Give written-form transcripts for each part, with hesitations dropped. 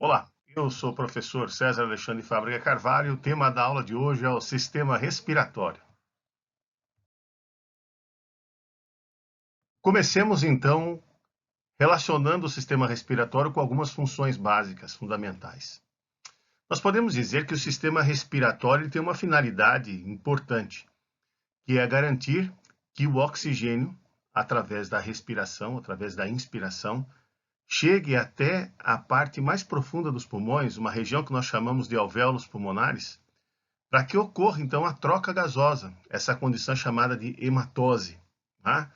Olá, eu sou o professor César Alexandre Fábrega Carvalho. O tema da aula de hoje é o sistema respiratório. Comecemos então relacionando o sistema respiratório com algumas funções básicas, fundamentais. Nós podemos dizer que o sistema respiratório tem uma finalidade importante, que é garantir que o oxigênio, através da respiração, através da inspiração, chegue até a parte mais profunda dos pulmões, uma região que nós chamamos de alvéolos pulmonares, para que ocorra, então, a troca gasosa, essa condição chamada de hematose. Tá?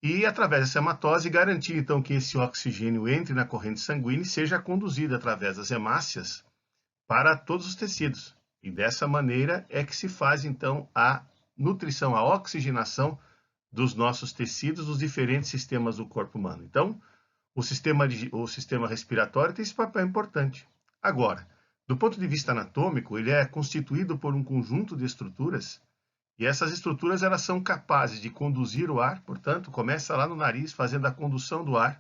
E, através dessa hematose, garantir, então, que esse oxigênio entre na corrente sanguínea e seja conduzido através das hemácias para todos os tecidos. E dessa maneira é que se faz, então, a nutrição, a oxigenação dos nossos tecidos, dos diferentes sistemas do corpo humano. Então, o sistema respiratório tem esse papel importante. Agora, do ponto de vista anatômico, ele é constituído por um conjunto de estruturas e essas estruturas elas são capazes de conduzir o ar, portanto, começa lá no nariz, fazendo a condução do ar,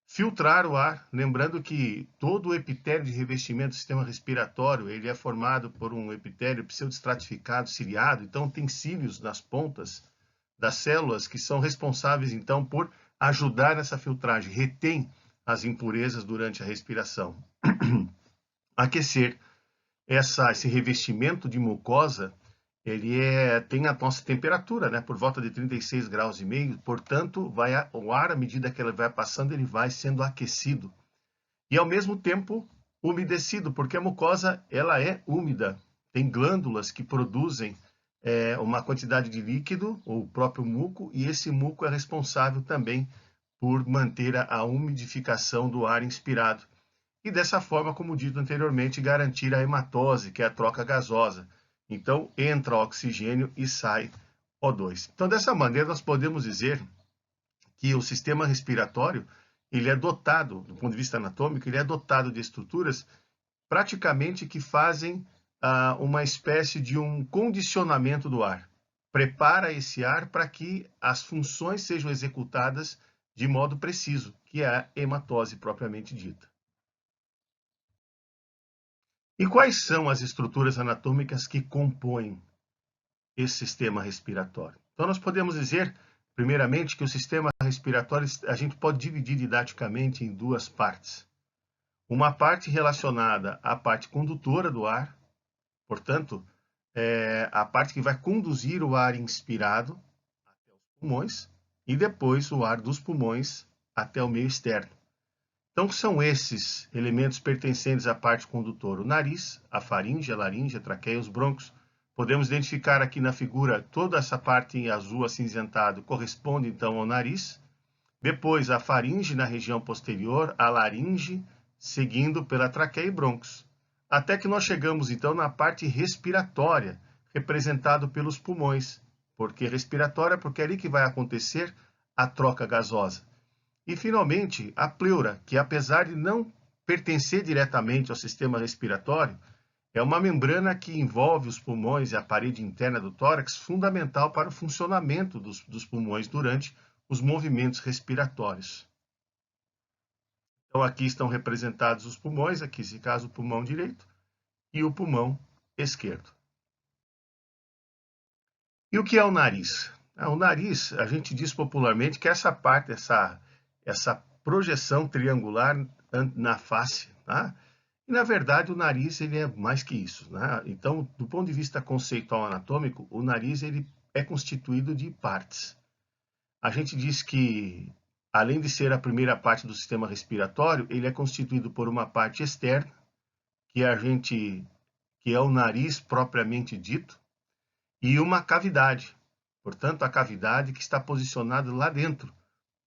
filtrar o ar, lembrando que todo o epitélio de revestimento do sistema respiratório, ele é formado por um epitélio pseudoestratificado, ciliado, então tem cílios nas pontas das células que são responsáveis, então, por ajudar nessa filtragem, retém as impurezas durante a respiração. Aquecer esse revestimento de mucosa, ele tem a nossa temperatura, né, por volta de 36 graus e meio, portanto, o ar, à medida que ele vai passando, ele vai sendo aquecido. E, ao mesmo tempo, umedecido, porque a mucosa, ela é úmida. Tem glândulas que produzem uma quantidade de líquido, ou o próprio muco, e esse muco é responsável também por manter a umidificação do ar inspirado. E dessa forma, como dito anteriormente, garantir a hematose, que é a troca gasosa. Então, entra oxigênio e sai O2. Então, dessa maneira, nós podemos dizer que o sistema respiratório, ele é dotado, do ponto de vista anatômico, ele é dotado de estruturas praticamente que fazem uma espécie de um condicionamento do ar. Prepara esse ar para que as funções sejam executadas de modo preciso, que é a hematose propriamente dita. E quais são as estruturas anatômicas que compõem esse sistema respiratório? Então, nós podemos dizer, primeiramente, que o sistema respiratório a gente pode dividir didaticamente em duas partes. Uma parte relacionada à parte condutora do ar, portanto, a parte que vai conduzir o ar inspirado até os pulmões e depois o ar dos pulmões até o meio externo. Então, são esses elementos pertencentes à parte condutora: o nariz, a faringe, a laringe, a traqueia e os brônquios. Podemos identificar aqui na figura toda essa parte em azul acinzentado corresponde então ao nariz. Depois a faringe na região posterior, a laringe, seguindo pela traqueia e brônquios. Até que nós chegamos então na parte respiratória, representado pelos pulmões. Por que respiratória? Porque é ali que vai acontecer a troca gasosa. E, finalmente, a pleura, que apesar de não pertencer diretamente ao sistema respiratório, é uma membrana que envolve os pulmões e a parede interna do tórax, fundamental para o funcionamento dos pulmões durante os movimentos respiratórios. Então, aqui estão representados os pulmões, aqui, se caso, o pulmão direito e o pulmão esquerdo. E o que é o nariz? O nariz, a gente diz popularmente que é essa parte, essa projeção triangular na face, tá? E, na verdade, o nariz ele é mais que isso, né? Então, do ponto de vista conceitual anatômico, o nariz ele é constituído de partes. A gente diz que, além de ser a primeira parte do sistema respiratório, ele é constituído por uma parte externa, que é o nariz propriamente dito, e uma cavidade. Portanto, a cavidade que está posicionada lá dentro.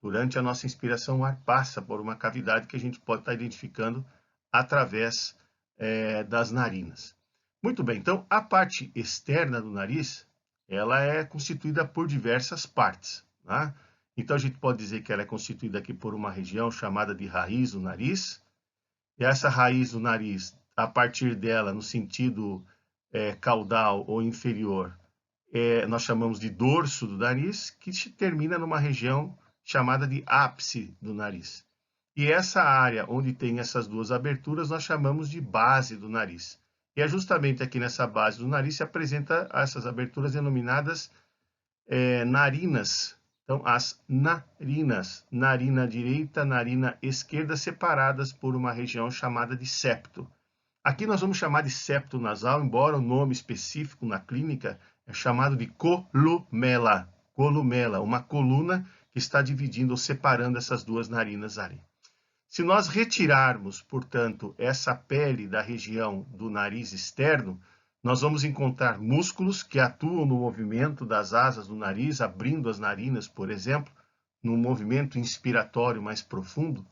Durante a nossa inspiração, o ar passa por uma cavidade que a gente pode estar identificando através das narinas. Muito bem, então a parte externa do nariz, ela é constituída por diversas partes. Tá? Então a gente pode dizer que ela é constituída aqui por uma região chamada de raiz do nariz. E essa raiz do nariz, a partir dela, no sentido caudal ou inferior, nós chamamos de dorso do nariz, que termina numa região chamada de ápice do nariz. E essa área onde tem essas duas aberturas nós chamamos de base do nariz. E é justamente aqui nessa base do nariz se apresenta essas aberturas denominadas narinas. Então, as narinas, narina direita, narina esquerda, separadas por uma região chamada de septo. Aqui nós vamos chamar de septo nasal, embora o nome específico na clínica é chamado de columela. Columela, uma coluna que está dividindo ou separando essas duas narinas ali. Se nós retirarmos, portanto, essa pele da região do nariz externo, nós vamos encontrar músculos que atuam no movimento das asas do nariz, abrindo as narinas, por exemplo, num movimento inspiratório mais profundo.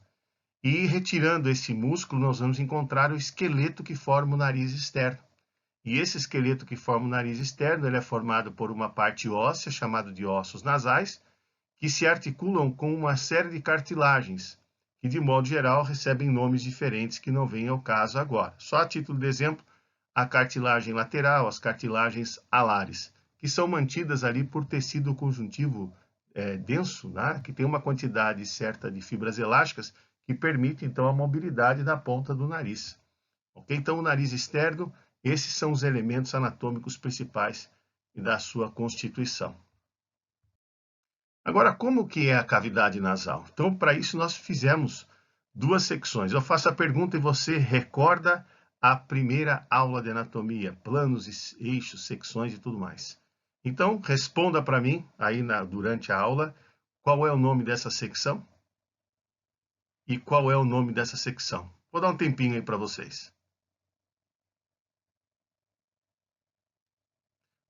E retirando esse músculo, nós vamos encontrar o esqueleto que forma o nariz externo. E esse esqueleto que forma o nariz externo, ele é formado por uma parte óssea, chamada de ossos nasais, que se articulam com uma série de cartilagens, que de modo geral recebem nomes diferentes que não vêm ao caso agora. Só a título de exemplo, a cartilagem lateral, as cartilagens alares, que são mantidas ali por tecido conjuntivo denso, né? Que tem uma quantidade certa de fibras elásticas que permite então a mobilidade da ponta do nariz. Okay? Então o nariz externo, esses são os elementos anatômicos principais da sua constituição. Agora, como que é a cavidade nasal? Então, para isso, nós fizemos duas secções. Eu faço a pergunta e você recorda a primeira aula de anatomia, planos, eixos, secções e tudo mais. Então, responda para mim, aí durante a aula, qual é o nome dessa secção e qual é o nome dessa secção. Vou dar um tempinho aí para vocês.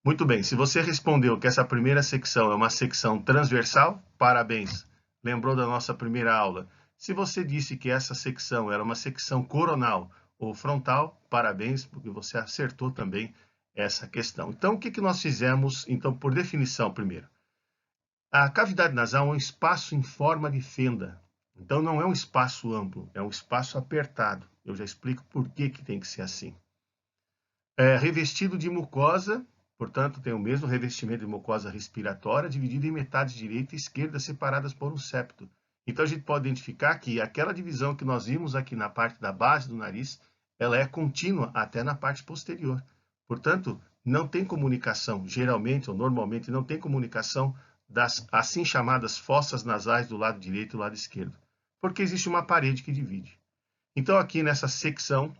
Muito bem, se você respondeu que essa primeira secção é uma secção transversal, parabéns, lembrou da nossa primeira aula. Se você disse que essa secção era uma secção coronal ou frontal, parabéns, porque você acertou também essa questão. Então, o que nós fizemos, então, por definição, primeiro? A cavidade nasal é um espaço em forma de fenda. Então, não é um espaço amplo, é um espaço apertado. Eu já explico por que tem que ser assim. É revestido de mucosa, portanto, tem o mesmo revestimento de mucosa respiratória, dividido em metades direita e esquerda, separadas por um septo. Então, a gente pode identificar que aquela divisão que nós vimos aqui na parte da base do nariz, ela é contínua até na parte posterior. Portanto, não tem comunicação, geralmente ou normalmente, não tem comunicação das assim chamadas fossas nasais do lado direito e do lado esquerdo, porque existe uma parede que divide. Então, aqui nessa secção,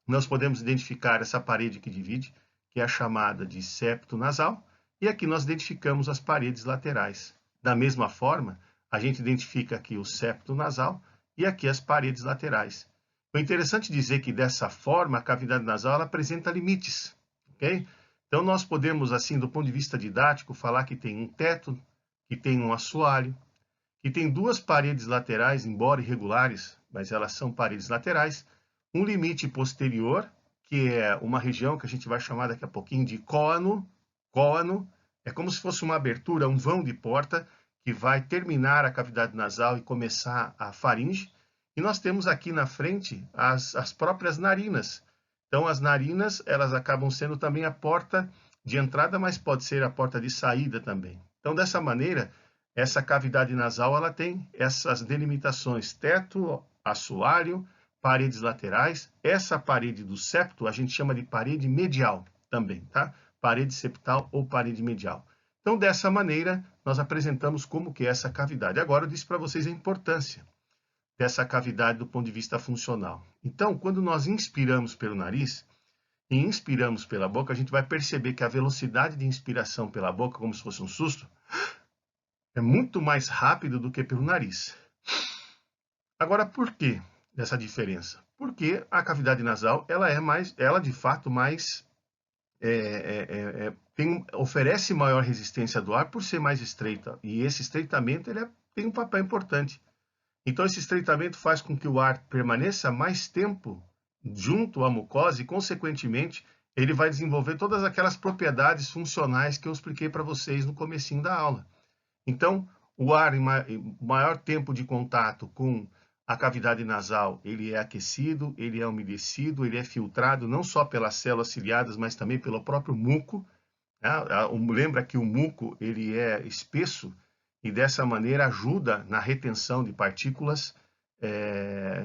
nós podemos identificar essa parede que divide, que é a chamada de septo nasal, e aqui nós identificamos as paredes laterais. Da mesma forma, a gente identifica aqui o septo nasal e aqui as paredes laterais. É interessante dizer que dessa forma a cavidade nasal ela apresenta limites, ok? Então nós podemos, assim, do ponto de vista didático, falar que tem um teto, que tem um assoalho, que tem duas paredes laterais, embora irregulares, mas elas são paredes laterais, um limite posterior, que é uma região que a gente vai chamar daqui a pouquinho de cóano. Cóano é como se fosse uma abertura, um vão de porta, que vai terminar a cavidade nasal e começar a faringe. E nós temos aqui na frente as próprias narinas. Então, as narinas, elas acabam sendo também a porta de entrada, mas pode ser a porta de saída também. Então, dessa maneira, essa cavidade nasal, ela tem essas delimitações, teto, assoalho, paredes laterais. Essa parede do septo a gente chama de parede medial também, tá? Parede septal ou parede medial. Então, dessa maneira, nós apresentamos como que é essa cavidade. Agora, eu disse para vocês a importância dessa cavidade do ponto de vista funcional. Então, quando nós inspiramos pelo nariz e inspiramos pela boca, a gente vai perceber que a velocidade de inspiração pela boca, como se fosse um susto, é muito mais rápido do que pelo nariz. Agora, por que dessa diferença? Porque a cavidade nasal, ela de fato oferece maior resistência do ar por ser mais estreita. E esse estreitamento tem um papel importante. Então, esse estreitamento faz com que o ar permaneça mais tempo junto à mucosa e, consequentemente, ele vai desenvolver todas aquelas propriedades funcionais que eu expliquei para vocês no comecinho da aula. Então, o ar em maior tempo de contato com a cavidade nasal, ele é aquecido, ele é umedecido, ele é filtrado não só pelas células ciliadas, mas também pelo próprio muco. Né? Lembra que o muco ele é espesso e dessa maneira ajuda na retenção de partículas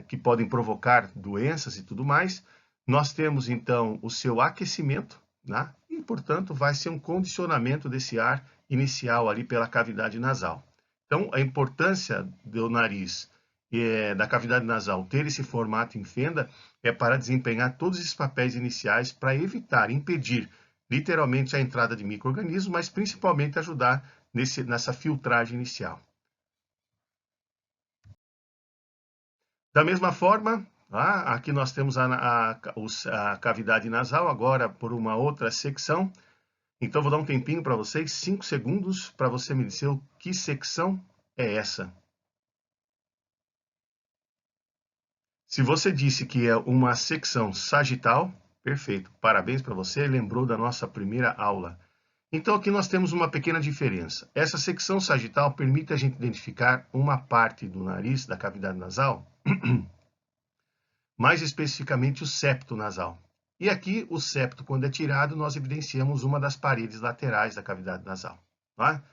que podem provocar doenças e tudo mais. Nós temos, então, o seu aquecimento, né? E, portanto, vai ser um condicionamento desse ar inicial ali pela cavidade nasal. Então, a importância do nariz da cavidade nasal ter esse formato em fenda é para desempenhar todos esses papéis iniciais para evitar, impedir, literalmente, a entrada de micro-organismos, mas principalmente ajudar nessa filtragem inicial. Da mesma forma, aqui nós temos a cavidade nasal, agora por uma outra secção. Então, vou dar um tempinho para vocês, 5 segundos, para você me dizer que secção é essa. Se você disse que é uma secção sagital, perfeito, parabéns para você, lembrou da nossa primeira aula. Então, aqui nós temos uma pequena diferença. Essa secção sagital permite a gente identificar uma parte do nariz, da cavidade nasal, mais especificamente o septo nasal. E aqui, o septo, quando é tirado, nós evidenciamos uma das paredes laterais da cavidade nasal. Tá?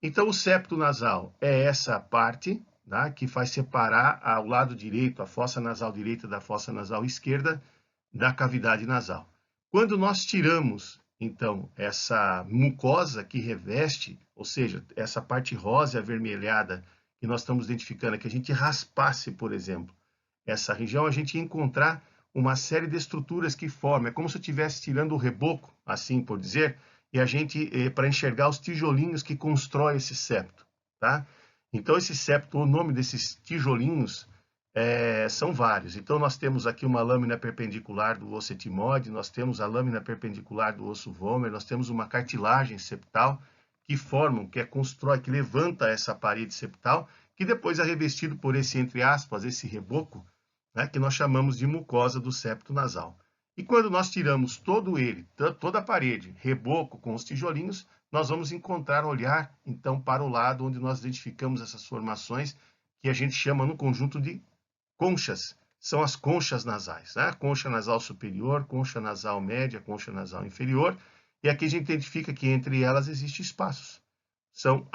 Então, o septo nasal é essa parte, tá, que faz separar ao lado direito, a fossa nasal direita da fossa nasal esquerda, da cavidade nasal. Quando nós tiramos, então, essa mucosa que reveste, ou seja, essa parte rosa e avermelhada que nós estamos identificando, que a gente raspasse, por exemplo, essa região, a gente ia encontrar uma série de estruturas que formam, é como se eu estivesse tirando o reboco, assim por dizer, e a gente, para enxergar os tijolinhos que constrói esse septo, tá? Então, esse septo, o nome desses tijolinhos são vários. Então, nós temos aqui uma lâmina perpendicular do osso etimoide, nós temos a lâmina perpendicular do osso vomer, nós temos uma cartilagem septal que formam, que constrói, que levanta essa parede septal, que depois é revestido por esse, entre aspas, esse reboco, né, que nós chamamos de mucosa do septo nasal. E quando nós tiramos todo ele, toda a parede, reboco com os tijolinhos, nós vamos encontrar, olhar, então, para o lado onde nós identificamos essas formações, que a gente chama no conjunto de conchas. São as conchas nasais, né? Concha nasal superior, concha nasal média, concha nasal inferior. E aqui a gente identifica que entre elas existem espaços. São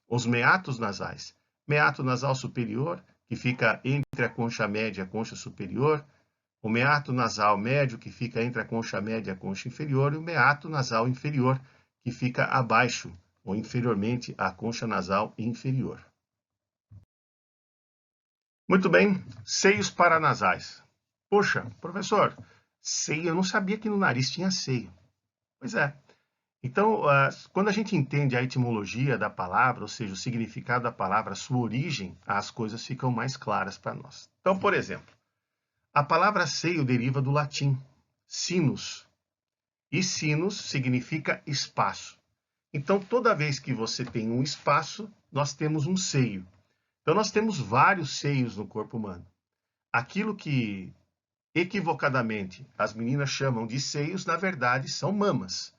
os meatos nasais. Meato nasal superior, que fica entre a concha média e a concha superior, o meato nasal médio, que fica entre a concha média e a concha inferior, e o meato nasal inferior, que fica abaixo ou inferiormente à concha nasal inferior. Muito bem, seios paranasais. Poxa, professor, seio, eu não sabia que no nariz tinha seio. Pois é. Então, quando a gente entende a etimologia da palavra, ou seja, o significado da palavra, a sua origem, as coisas ficam mais claras para nós. Então, por exemplo, a palavra seio deriva do latim sinus, e sinus significa espaço. Então, toda vez que você tem um espaço, nós temos um seio. Então, nós temos vários seios no corpo humano. Aquilo que, equivocadamente, as meninas chamam de seios, na verdade, são mamas.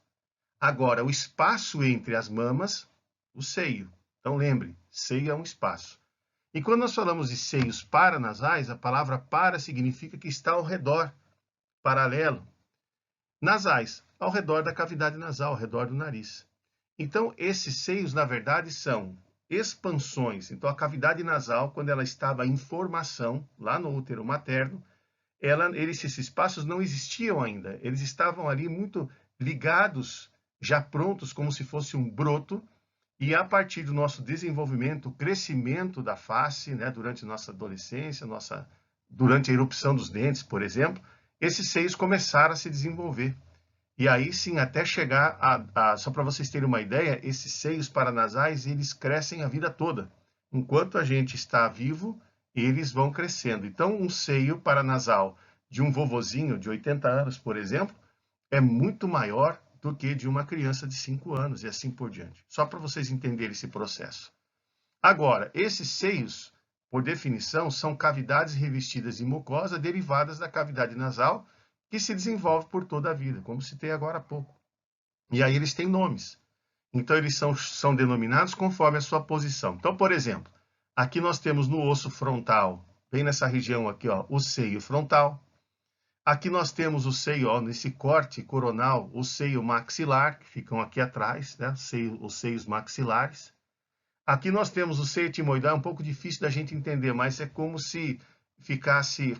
Agora, o espaço entre as mamas, o seio. Então, lembre, seio é um espaço. E quando nós falamos de seios paranasais, a palavra para significa que está ao redor, paralelo. Nasais, ao redor da cavidade nasal, ao redor do nariz. Então, esses seios, na verdade, são expansões. Então, a cavidade nasal, quando ela estava em formação, lá no útero materno, esses espaços não existiam ainda. Eles estavam ali muito ligados, já prontos, como se fosse um broto, e a partir do nosso desenvolvimento, o crescimento da face, né, durante nossa adolescência, durante a erupção dos dentes, por exemplo, esses seios começaram a se desenvolver. E aí sim, até chegar só para vocês terem uma ideia, esses seios paranasais, eles crescem a vida toda. Enquanto a gente está vivo, eles vão crescendo. Então, um seio paranasal de um vovozinho de 80 anos, por exemplo, é muito maior do que de uma criança de 5 anos e assim por diante. Só para vocês entenderem esse processo. Agora, esses seios, por definição, são cavidades revestidas de mucosa derivadas da cavidade nasal que se desenvolve por toda a vida, como citei agora há pouco. E aí eles têm nomes. Então, eles são denominados conforme a sua posição. Então, por exemplo, aqui nós temos no osso frontal, bem nessa região aqui, ó, o seio frontal. Aqui nós temos o seio, ó, nesse corte coronal, o seio maxilar, que ficam aqui atrás, né? Os seios maxilares. Aqui nós temos o seio etimoidal, é um pouco difícil da gente entender, mas é como se ficasse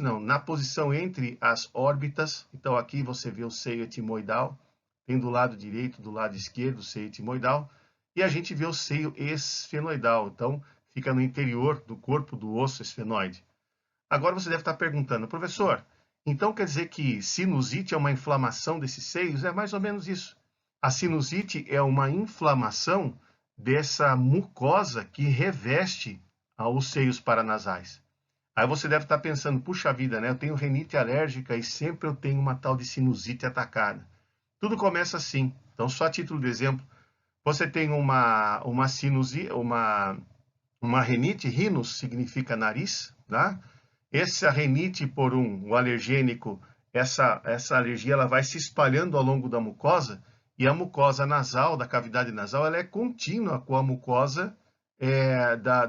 não, na posição entre as órbitas. Então aqui você vê o seio etimoidal, tem do lado direito, do lado esquerdo o seio etimoidal, e a gente vê o seio esfenoidal, então fica no interior do corpo do osso esfenoide. Agora você deve estar perguntando, professor, então quer dizer que sinusite é uma inflamação desses seios? É mais ou menos isso. A sinusite é uma inflamação dessa mucosa que reveste os seios paranasais. Aí você deve estar pensando, puxa vida, né? Eu tenho rinite alérgica e sempre eu tenho uma tal de sinusite atacada. Tudo começa assim. Então, só a título de exemplo, você tem uma sinusite, uma rinite, rhinus significa nariz, tá? Essa rinite por um alergênico, essa alergia ela vai se espalhando ao longo da mucosa, e a mucosa nasal, da cavidade nasal, ela é contínua com a mucosa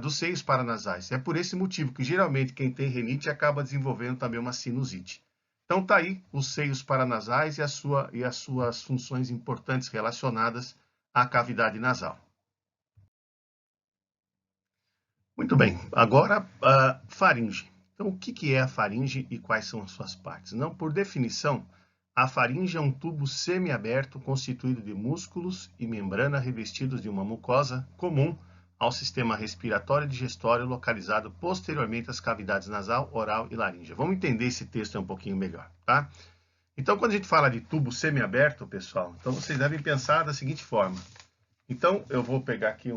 dos seios paranasais. É por esse motivo que geralmente quem tem rinite acaba desenvolvendo também uma sinusite. Então tá aí os seios paranasais e as suas funções importantes relacionadas à cavidade nasal. Muito bem, agora a faringe. Então, o que é a faringe e quais são as suas partes? Não, por definição, a faringe é um tubo semiaberto constituído de músculos e membrana revestidos de uma mucosa comum ao sistema respiratório e digestório localizado posteriormente às cavidades nasal, oral e laríngea. Vamos entender esse texto um pouquinho melhor, tá? Então, quando a gente fala de tubo semiaberto, pessoal, então vocês devem pensar da seguinte forma. Então, eu vou pegar aqui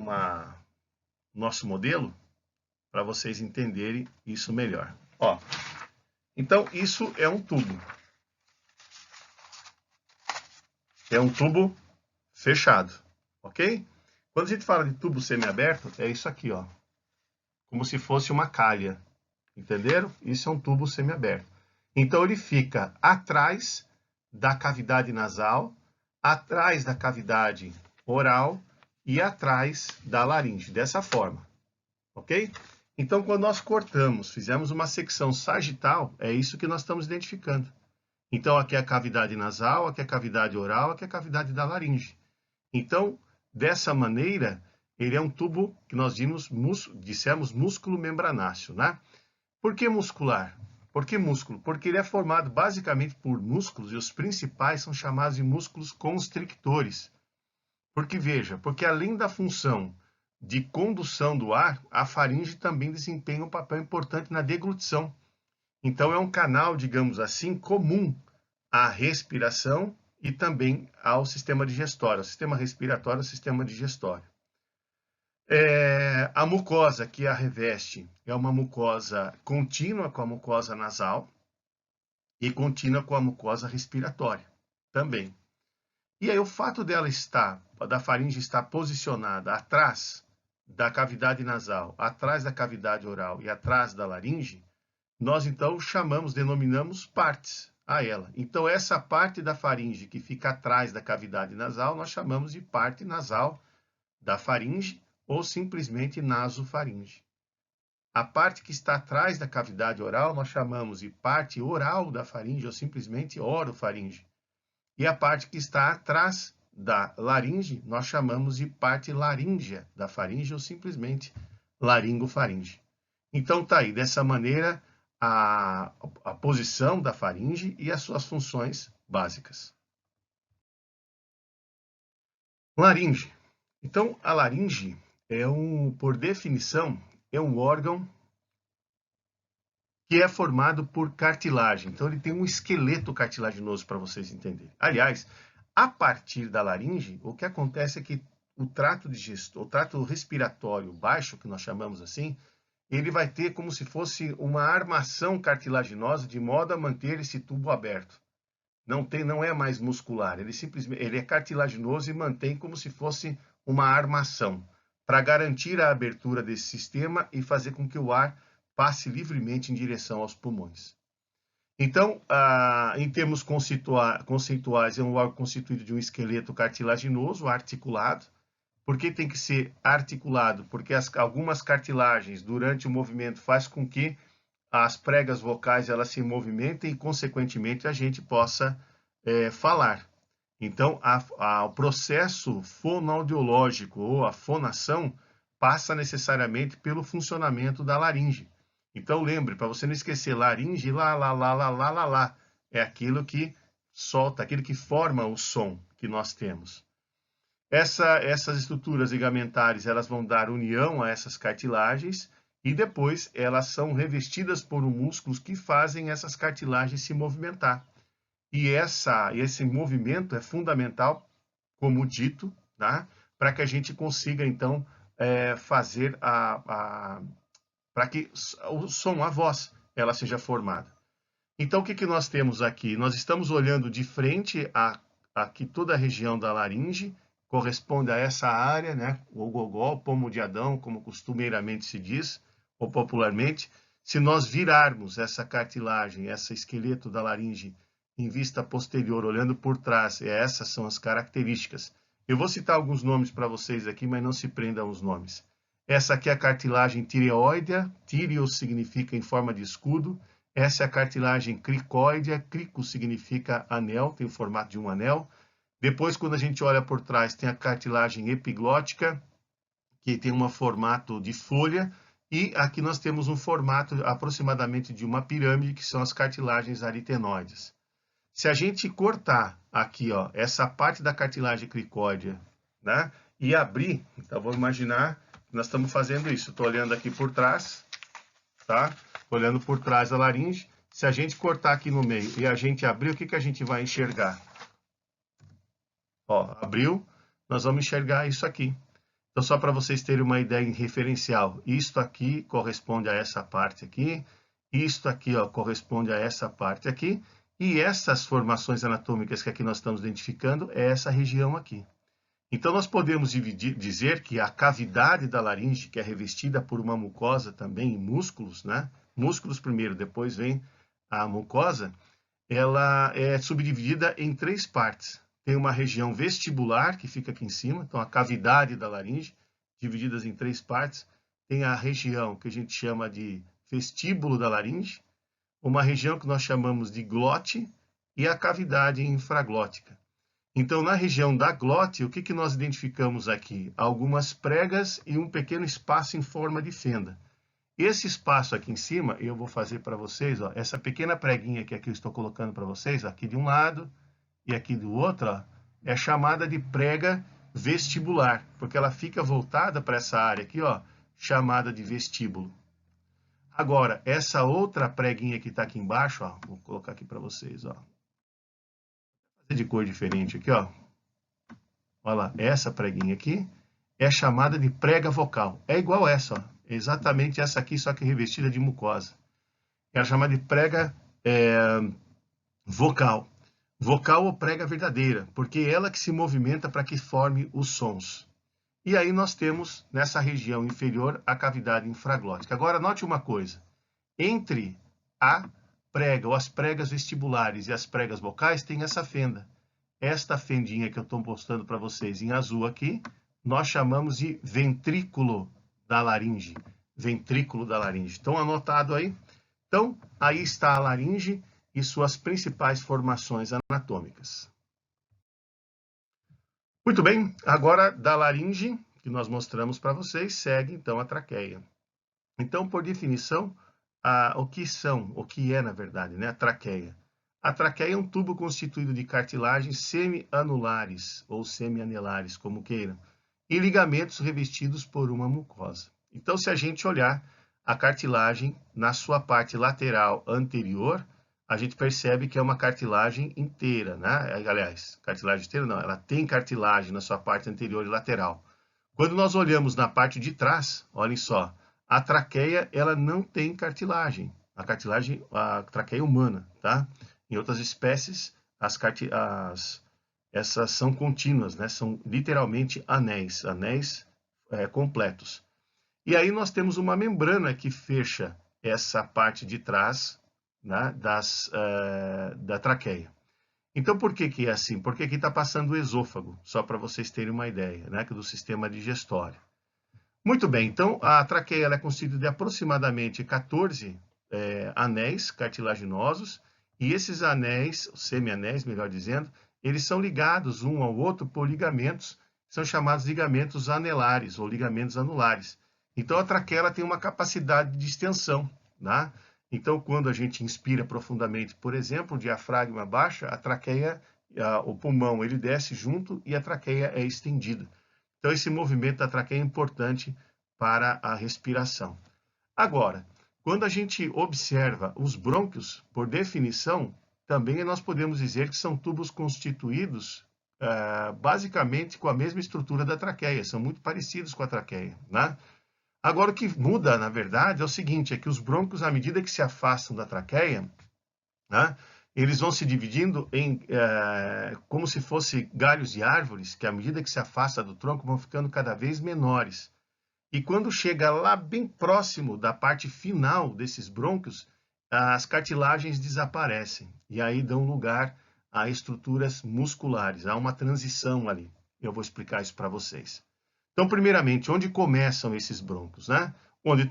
nosso modelo para vocês entenderem isso melhor. Ó, então, isso é um tubo. É um tubo fechado, ok? Quando a gente fala de tubo semiaberto, é isso aqui, ó. Como se fosse uma calha, entenderam? Isso é um tubo semiaberto. Então, ele fica atrás da cavidade nasal, atrás da cavidade oral e atrás da laringe, dessa forma, ok? Então, quando nós cortamos, fizemos uma secção sagital, é isso que nós estamos identificando. Então, aqui é a cavidade nasal, aqui é a cavidade oral, aqui é a cavidade da laringe. Então, dessa maneira, ele é um tubo que nós dissemos músculo membranáceo, né? Por que muscular? Por que músculo? Porque ele é formado basicamente por músculos e os principais são chamados de músculos constrictores. Porque, veja, porque além da função de condução do ar, a faringe também desempenha um papel importante na deglutição. Então, é um canal, digamos assim, comum à respiração e também ao sistema digestório, ao sistema respiratório, ao sistema digestório. A mucosa que a reveste é uma mucosa contínua com a mucosa nasal e contínua com a mucosa respiratória também. E aí o fato da faringe estar posicionada atrás da cavidade nasal, atrás da cavidade oral e atrás da laringe, nós então denominamos partes a ela. Então essa parte da faringe que fica atrás da cavidade nasal, nós chamamos de parte nasal da faringe ou simplesmente nasofaringe. A parte que está atrás da cavidade oral, nós chamamos de parte oral da faringe ou simplesmente orofaringe. E a parte que está atrás da laringe, nós chamamos de parte laríngea da faringe ou simplesmente laringofaringe. Então, tá aí, dessa maneira, a posição da faringe e as suas funções básicas. Laringe. Então, a laringe por definição, é um órgão que é formado por cartilagem. Então, ele tem um esqueleto cartilaginoso para vocês entenderem. Aliás, a partir da laringe, o que acontece é que o trato respiratório baixo, que nós chamamos assim, ele vai ter como se fosse uma armação cartilaginosa de modo a manter esse tubo aberto. Não é mais muscular, ele é cartilaginoso e mantém como se fosse uma armação para garantir a abertura desse sistema e fazer com que o ar passe livremente em direção aos pulmões. Então, em termos conceituais, é um órgão constituído de um esqueleto cartilaginoso articulado. Por que tem que ser articulado? Porque algumas cartilagens, durante o movimento, faz com que as pregas vocais elas se movimentem e, consequentemente, a gente possa falar. Então, o processo fonoaudiológico ou a fonação passa necessariamente pelo funcionamento da laringe. Então, lembre, para você não esquecer, laringe, lá, é aquilo que solta, aquilo que forma o som que nós temos. Essas estruturas ligamentares, elas vão dar união a essas cartilagens e depois elas são revestidas por músculos que fazem essas cartilagens se movimentar. E esse movimento é fundamental, como dito, tá? Para que a gente consiga, então, fazer para que o som, a voz, ela seja formada. Então, o que nós temos aqui? Nós estamos olhando de frente aqui toda a região da laringe, corresponde a essa área, né? O gogó, o pomo de Adão, como costumeiramente se diz, ou popularmente. Se nós virarmos essa cartilagem, esse esqueleto da laringe em vista posterior, olhando por trás, essas são as características. Eu vou citar alguns nomes para vocês aqui, mas não se prendam aos nomes. Essa aqui é a cartilagem tireoidea, tíreo significa em forma de escudo. Essa é a cartilagem cricóidea, crico significa anel, tem o formato de um anel. Depois, quando a gente olha por trás, tem a cartilagem epiglótica, que tem um formato de folha. E aqui nós temos um formato aproximadamente de uma pirâmide, que são as cartilagens aritenoides. Se a gente cortar aqui, ó, essa parte da cartilagem cricóidea, né, e abrir, então vamos imaginar que nós estamos fazendo isso. Estou olhando aqui por trás, tá? Olhando por trás da laringe. Se a gente cortar aqui no meio e a gente abrir, o que a gente vai enxergar? Ó, abriu, nós vamos enxergar isso aqui. Então, só para vocês terem uma ideia em referencial, isto aqui corresponde a essa parte aqui, isto aqui, ó, corresponde a essa parte aqui, e essas formações anatômicas que aqui nós estamos identificando é essa região aqui. Então, nós podemos dizer que a cavidade da laringe, que é revestida por uma mucosa também em músculos, né? Músculos primeiro, depois vem a mucosa, ela é subdividida em 3 partes. Tem uma região vestibular, que fica aqui em cima, então a cavidade da laringe, divididas em 3 partes. Tem a região que a gente chama de vestíbulo da laringe, uma região que nós chamamos de glote e a cavidade infraglótica. Então, na região da glote, o que nós identificamos aqui? Algumas pregas e um pequeno espaço em forma de fenda. Esse espaço aqui em cima, eu vou fazer para vocês, ó, essa pequena preguinha que aqui eu estou colocando para vocês, ó, aqui de um lado e aqui do outro, ó, é chamada de prega vestibular, porque ela fica voltada para essa área aqui, ó, chamada de vestíbulo. Agora, essa outra preguinha que está aqui embaixo, ó, vou colocar aqui para vocês, ó, fazer de cor diferente aqui, ó. Olha lá, essa preguinha aqui é chamada de prega vocal. É igual essa, ó. Exatamente essa aqui, só que revestida de mucosa. É chamada de prega vocal. Vocal ou prega verdadeira, porque é ela que se movimenta para que forme os sons. E aí nós temos, nessa região inferior, a cavidade infraglótica. Agora, note uma coisa. Entre a prega, ou as pregas vestibulares e as pregas vocais, tem essa fenda. Esta fendinha que eu estou mostrando para vocês em azul aqui, nós chamamos de ventrículo da laringe. Ventrículo da laringe. Estão anotado aí? Então, aí está a laringe e suas principais formações anatômicas. Muito bem, agora da laringe, que nós mostramos para vocês, segue então a traqueia. Então, por definição, o que é, na verdade, né, a traqueia? A traqueia é um tubo constituído de cartilagens semi-anulares ou semi-anelares, como queiram, e ligamentos revestidos por uma mucosa. Então, se a gente olhar a cartilagem na sua parte lateral anterior, a gente percebe que é uma cartilagem inteira, né? Aliás, cartilagem inteira não, ela tem cartilagem na sua parte anterior e lateral. Quando nós olhamos na parte de trás, olhem só, a traqueia, ela não tem cartilagem. A traqueia humana, tá? Em outras espécies, essas são contínuas, né? São literalmente anéis completos. E aí nós temos uma membrana que fecha essa parte de trás, né, da traqueia. Então, por que é assim? Porque aqui está passando o esôfago, só para vocês terem uma ideia, né, do sistema digestório. Muito bem, então a traqueia ela é constituída de aproximadamente 14 anéis cartilaginosos, e esses anéis, semi-anéis, melhor dizendo, eles são ligados um ao outro por ligamentos são chamados ligamentos anelares ou ligamentos anulares. Então, a traqueia ela tem uma capacidade de extensão, né? Então, quando a gente inspira profundamente, por exemplo, o diafragma baixa, a traqueia, o pulmão, ele desce junto e a traqueia é estendida. Então, esse movimento da traqueia é importante para a respiração. Agora, quando a gente observa os brônquios, por definição, também nós podemos dizer que são tubos constituídos basicamente com a mesma estrutura da traqueia, são muito parecidos com a traqueia, né? Agora, o que muda, na verdade, é o seguinte, é que os brônquios, à medida que se afastam da traqueia, né, eles vão se dividindo em, como se fossem galhos de árvores, que à medida que se afasta do tronco, vão ficando cada vez menores. E quando chega lá bem próximo da parte final desses brônquios, as cartilagens desaparecem. E aí dão lugar a estruturas musculares. Há uma transição ali. Eu vou explicar isso para vocês. Então, primeiramente, onde começam esses brônquios, né?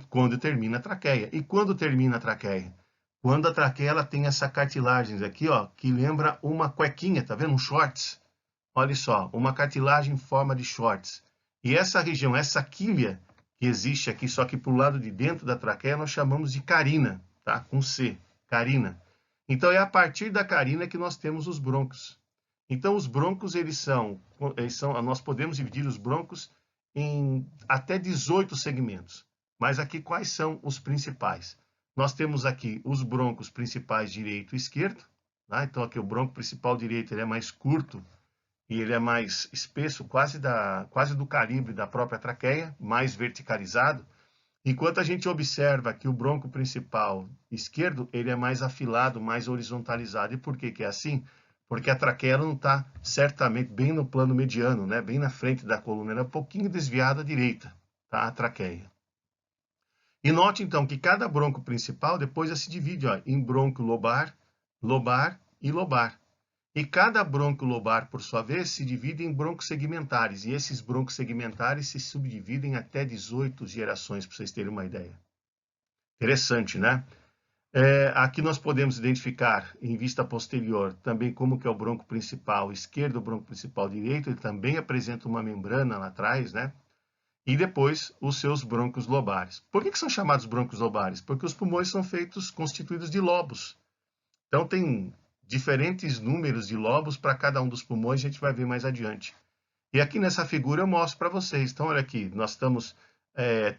Quando termina a traqueia. E quando termina a traqueia? Quando a traqueia ela tem essa cartilagem aqui, ó, que lembra uma cuequinha, tá vendo? Um shorts. Olha só, uma cartilagem em forma de shorts. E essa região, essa quilha que existe aqui, só que para o lado de dentro da traqueia, nós chamamos de carina, tá? Com C, carina. Então, é a partir da carina que nós temos os brônquios. Então, os brônquios, nós podemos dividir os brônquios em até 18 segmentos. Mas aqui, quais são os principais? Nós temos aqui os brônquios principais direito e esquerdo. Tá? Então, aqui o brônquio principal direito ele é mais curto e ele é mais espesso, quase do calibre da própria traqueia, mais verticalizado. Enquanto a gente observa que o brônquio principal esquerdo ele é mais afilado, mais horizontalizado. E por que que é assim? Porque a traqueia não está certamente bem no plano mediano, né? Bem na frente da coluna, ela é um pouquinho desviada à direita, tá? A traqueia. E note então que cada brônquio principal depois se divide ó, em brônquio lobar, lobar e lobar. E cada brônquio lobar, por sua vez, se divide em brônquios segmentares. E esses brônquios segmentares se subdividem até 18 gerações, para vocês terem uma ideia. Interessante, né? Aqui nós podemos identificar em vista posterior também como que é o brônquio principal esquerdo, o brônquio principal direito, ele também apresenta uma membrana lá atrás, né? E depois os seus brônquios lobares. Por que são chamados brônquios lobares? Porque os pulmões são constituídos de lobos. Então tem diferentes números de lobos para cada um dos pulmões, a gente vai ver mais adiante. E aqui nessa figura eu mostro para vocês. Então olha aqui, nós estamos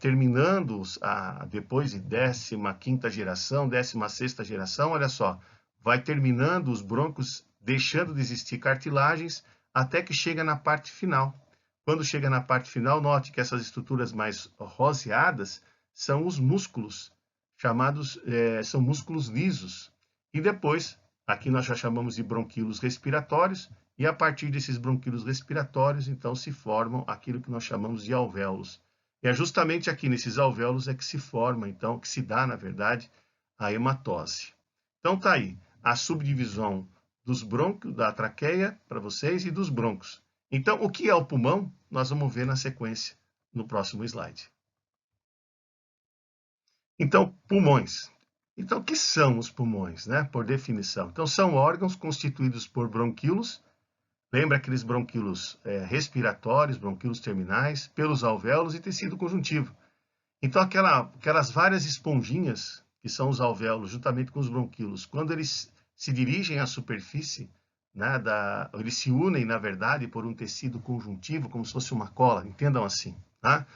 terminando depois de 15ª geração, 16ª geração, olha só, vai terminando os brônquios, deixando de existir cartilagens, até que chega na parte final. Quando chega na parte final, note que essas estruturas mais roseadas são os músculos, são músculos lisos. E depois, aqui nós já chamamos de bronquíolos respiratórios, e a partir desses bronquíolos respiratórios, então, se formam aquilo que nós chamamos de alvéolos. E é justamente aqui nesses alvéolos é que se forma, então, que se dá, na verdade, a hematose. Então, tá aí a subdivisão dos brônquios, da traqueia, para vocês, e dos brônquios. Então, o que é o pulmão? Nós vamos ver na sequência, no próximo slide. Então, pulmões. Então, o que são os pulmões, né? Por definição. Então, são órgãos constituídos por bronquíolos, lembra aqueles bronquíolos respiratórios, bronquíolos terminais, pelos alvéolos e tecido conjuntivo. Então, aquelas várias esponjinhas, que são os alvéolos, juntamente com os bronquíolos, quando eles se dirigem à superfície, né, eles se unem, na verdade, por um tecido conjuntivo, como se fosse uma cola, entendam assim, tá?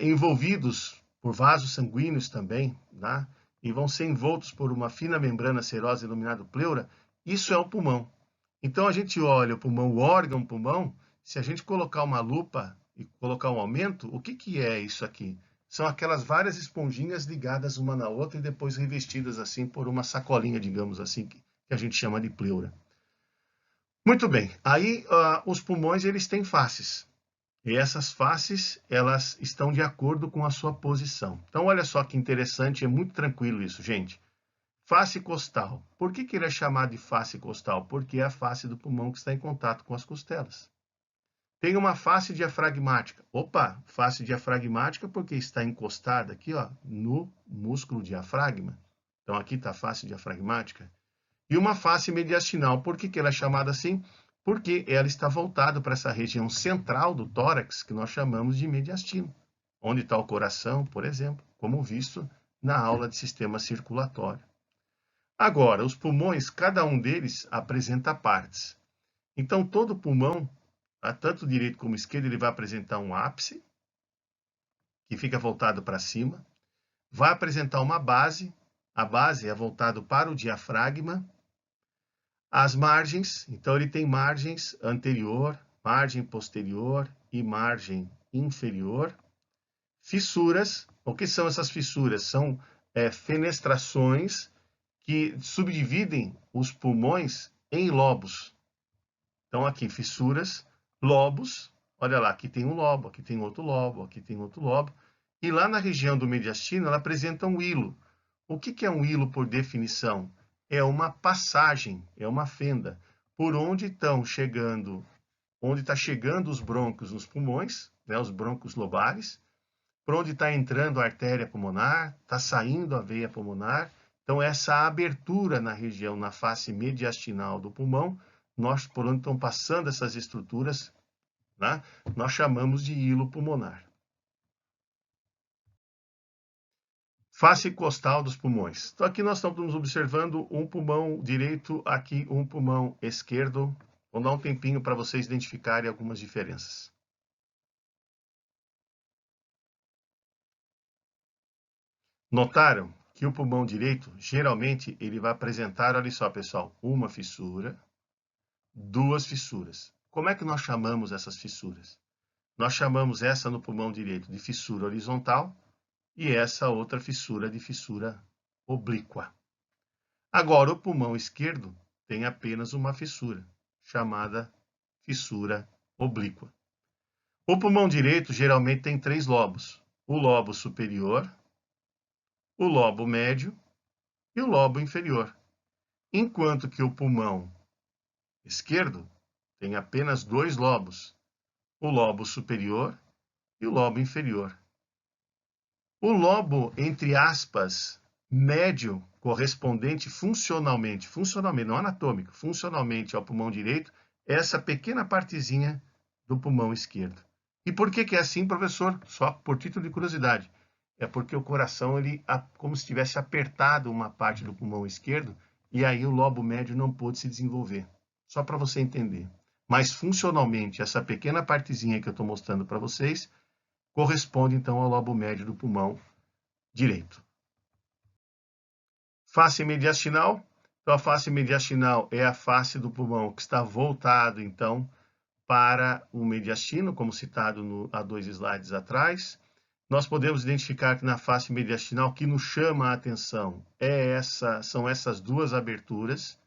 Envolvidos por vasos sanguíneos também, tá? E vão ser envoltos por uma fina membrana serosa denominada pleura, isso é o pulmão. Então, a gente olha o pulmão, o órgão pulmão, se a gente colocar uma lupa e colocar um aumento, o que que é isso aqui? São aquelas várias esponjinhas ligadas uma na outra e depois revestidas assim por uma sacolinha, digamos assim, que a gente chama de pleura. Muito bem, aí os pulmões eles têm faces. E essas faces, elas estão de acordo com a sua posição. Então, olha só que interessante, é muito tranquilo isso, gente. Face costal. Por que ele é chamado de face costal? Porque é a face do pulmão que está em contato com as costelas. Tem uma face diafragmática. Opa, face diafragmática porque está encostada aqui, ó, no músculo diafragma. Então, aqui está a face diafragmática. E uma face mediastinal. Por que ela é chamada assim? porque ela está voltada para essa região central do tórax, que nós chamamos de mediastino, onde está o coração, por exemplo, como visto na aula de sistema circulatório. Agora, os pulmões, cada um deles apresenta partes. Então, todo pulmão, tanto direito como esquerdo, ele vai apresentar um ápice, que fica voltado para cima, vai apresentar uma base, a base é voltada para o diafragma, as margens, então ele tem margens anterior, margem posterior e margem inferior. Fissuras, o que são essas fissuras? São fenestrações que subdividem os pulmões em lobos. Então aqui, fissuras, lobos, olha lá, aqui tem um lobo, aqui tem outro lobo, aqui tem outro lobo. E lá na região do mediastino, ela apresenta um hilo. O que é um hilo por definição? É uma passagem, é uma fenda, por onde estão chegando, onde está chegando os brônquios nos pulmões, né, os brônquios lobares, por onde está entrando a artéria pulmonar, está saindo a veia pulmonar. Então, essa abertura na região, na face mediastinal do pulmão, nós, por onde estão passando essas estruturas, né, nós chamamos de hilo pulmonar. Face costal dos pulmões. Então, aqui nós estamos observando um pulmão direito, aqui um pulmão esquerdo. Vou dar um tempinho para vocês identificarem algumas diferenças. Notaram que o pulmão direito, geralmente, ele vai apresentar, olha só, pessoal, uma fissura, duas fissuras. Como é que nós chamamos essas fissuras? Nós chamamos essa no pulmão direito de fissura horizontal e essa outra fissura de fissura oblíqua. Agora, o pulmão esquerdo tem apenas uma fissura, chamada fissura oblíqua. O pulmão direito geralmente tem 3 lobos: o lobo superior, o lobo médio e o lobo inferior. Enquanto que o pulmão esquerdo tem apenas 2 lobos: o lobo superior e o lobo inferior. O lobo, entre aspas, médio, correspondente funcionalmente, não anatômico, funcionalmente ao pulmão direito, é essa pequena partezinha do pulmão esquerdo. E por que é assim, professor? Só por título de curiosidade. É porque o coração, ele, como se tivesse apertado uma parte do pulmão esquerdo, e aí o lobo médio não pôde se desenvolver. Só para você entender. Mas funcionalmente, essa pequena partezinha que eu estou mostrando para vocês, corresponde então ao lobo médio do pulmão direito. Face mediastinal. Então, a face mediastinal é a face do pulmão que está voltado, então, para o mediastino, como citado há 2 slides atrás. Nós podemos identificar que na face mediastinal, o que nos chama a atenção são essas 2 aberturas.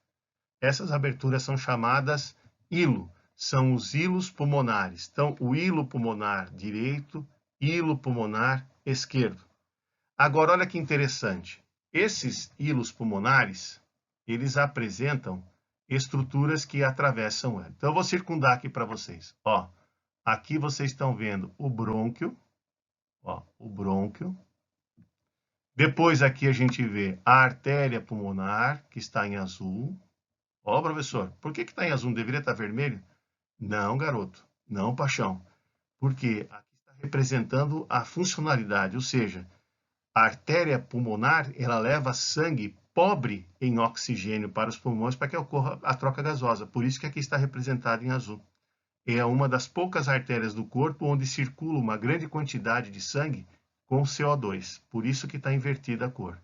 Essas aberturas são chamadas hilo, são os hilos pulmonares. Então, o hilo pulmonar direito, hilo pulmonar esquerdo. Agora, olha que interessante. Esses hilos pulmonares, eles apresentam estruturas que atravessam ela. Então, eu vou circundar aqui para vocês. Ó, aqui vocês estão vendo o brônquio. Ó, o brônquio. Depois aqui a gente vê a artéria pulmonar, que está em azul. Ó, professor, por que está em azul? Deveria estar vermelho? Não, garoto. Não, paixão. Porque aqui está representando a funcionalidade, ou seja, a artéria pulmonar, ela leva sangue pobre em oxigênio para os pulmões para que ocorra a troca gasosa. Por isso que aqui está representado em azul. É uma das poucas artérias do corpo onde circula uma grande quantidade de sangue com CO2. Por isso que está invertida a cor.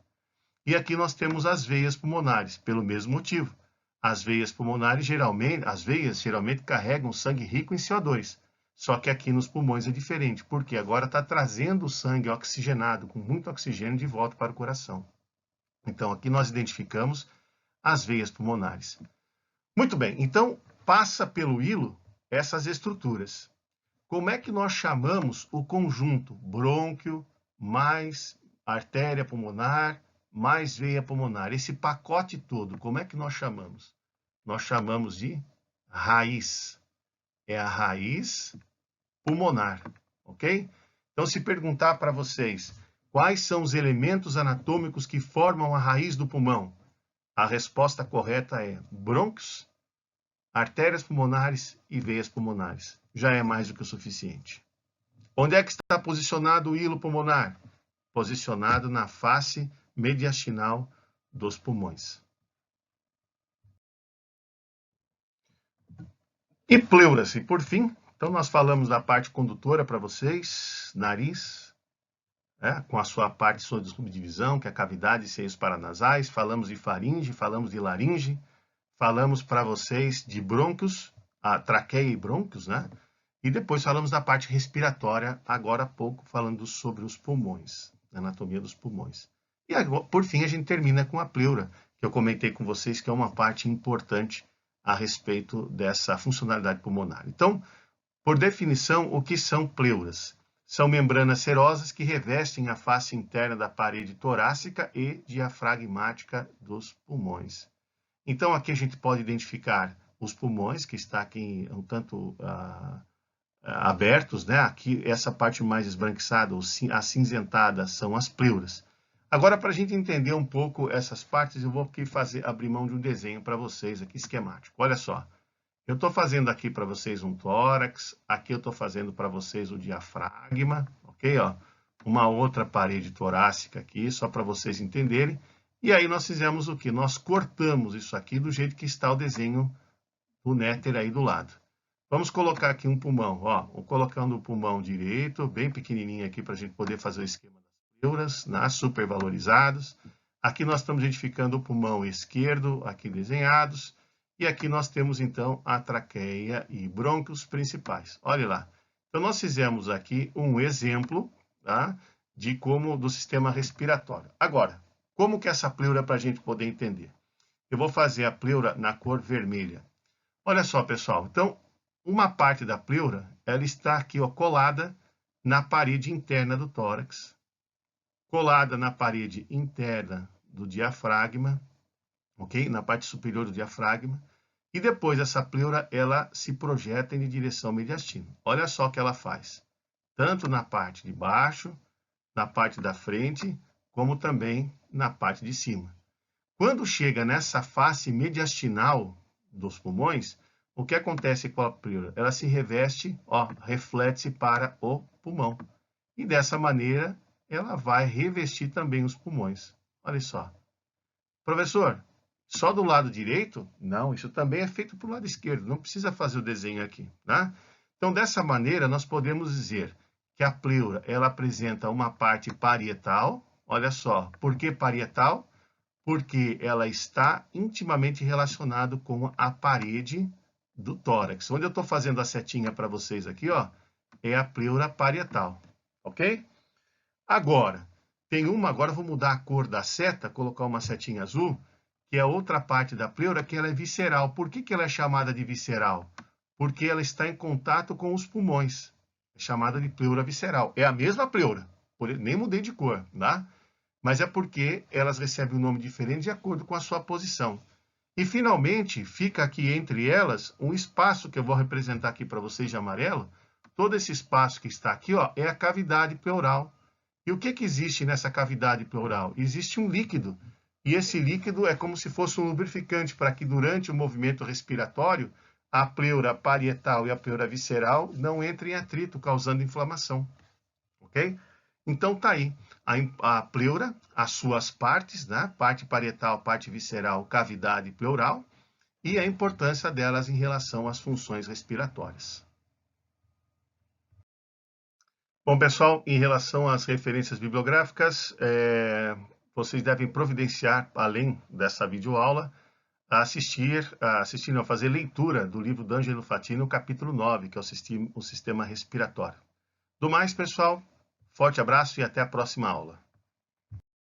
E aqui nós temos as veias pulmonares, pelo mesmo motivo. As veias pulmonares geralmente carregam sangue rico em CO2. Só que aqui nos pulmões é diferente, porque agora está trazendo o sangue oxigenado, com muito oxigênio, de volta para o coração. Então, aqui nós identificamos as veias pulmonares. Muito bem, então passa pelo hilo essas estruturas. Como é que nós chamamos o conjunto brônquio mais artéria pulmonar mais veia pulmonar? Esse pacote todo, como é que nós chamamos? Nós chamamos de raiz. É a raiz pulmonar, ok? Então, se perguntar para vocês quais são os elementos anatômicos que formam a raiz do pulmão, a resposta correta é brônquios, artérias pulmonares e veias pulmonares. Já é mais do que o suficiente. Onde é que está posicionado o hilo pulmonar? Posicionado na face mediastinal dos pulmões. E pleuras, e por fim, então nós falamos da parte condutora para vocês, nariz, com a sua parte de subdivisão, que é a cavidade e seios paranasais, falamos de faringe, falamos de laringe, falamos para vocês de brônquios, a traqueia e brônquios, né? E depois falamos da parte respiratória, agora há pouco, falando sobre os pulmões, a anatomia dos pulmões. E agora, por fim, a gente termina com a pleura, que eu comentei com vocês que é uma parte importante a respeito dessa funcionalidade pulmonar. Então, por definição, o que são pleuras? São membranas serosas que revestem a face interna da parede torácica e diafragmática dos pulmões. Então, aqui a gente pode identificar os pulmões, que está aqui um tanto abertos, né? Aqui, essa parte mais esbranquiçada, acinzentada, são as pleuras. Agora, para a gente entender um pouco essas partes, eu vou aqui abrir mão de um desenho para vocês aqui, esquemático. Olha só, eu estou fazendo aqui para vocês um tórax, aqui eu estou fazendo para vocês o diafragma, ok? Ó, uma outra parede torácica aqui, só para vocês entenderem. E aí nós fizemos o quê? Nós cortamos isso aqui do jeito que está o desenho do néter aí do lado. Vamos colocar aqui um pulmão, ó, vou colocando o pulmão direito, bem pequenininho aqui para a gente poder fazer o esquema das pleuras, né, supervalorizados. Aqui nós estamos identificando o pulmão esquerdo, aqui desenhados, e aqui nós temos então a traqueia e brônquios principais. Olha lá. Então nós fizemos aqui um exemplo, tá, de como do sistema respiratório. Agora, como que é essa pleura para a gente poder entender? Eu vou fazer a pleura na cor vermelha. Olha só, pessoal. Então, uma parte da pleura, ela está aqui, ó, colada na parede interna do tórax, colada na parede interna do diafragma, ok? Na parte superior do diafragma. E depois essa pleura, ela se projeta em direção mediastina. Olha só o que ela faz. Tanto na parte de baixo, na parte da frente, como também na parte de cima. Quando chega nessa face mediastinal dos pulmões, o que acontece com a pleura? Ela se reveste, ó, reflete-se para o pulmão. E dessa maneira, ela vai revestir também os pulmões. Olha só. Professor, só do lado direito? Não, isso também é feito para o lado esquerdo. Não precisa fazer o desenho aqui, né? Então, dessa maneira, nós podemos dizer que a pleura, ela apresenta uma parte parietal. Olha só, por que parietal? Porque ela está intimamente relacionada com a parede do tórax. Onde eu estou fazendo a setinha para vocês aqui, ó, é a pleura parietal, ok? Agora, agora eu vou mudar a cor da seta, colocar uma setinha azul, que é outra parte da pleura, que ela é visceral. Por que ela é chamada de visceral? Porque ela está em contato com os pulmões. É chamada de pleura visceral. É a mesma pleura, nem mudei de cor, tá? Mas é porque elas recebem um nome diferente de acordo com a sua posição. E, finalmente, fica aqui entre elas um espaço que eu vou representar aqui para vocês de amarelo. Todo esse espaço que está aqui, ó, é a cavidade pleural. E o que existe nessa cavidade pleural? Existe um líquido. E esse líquido é como se fosse um lubrificante para que, durante o movimento respiratório, a pleura parietal e a pleura visceral não entrem em atrito, causando inflamação. Ok? Então, tá aí. A pleura, as suas partes, né? Parte parietal, parte visceral, cavidade pleural, e a importância delas em relação às funções respiratórias. Bom, pessoal, em relação às referências bibliográficas, vocês devem providenciar, além dessa videoaula, fazer leitura do livro do Ângelo Fatino, capítulo 9, que é o sistema respiratório. Do mais, pessoal, forte abraço e até a próxima aula.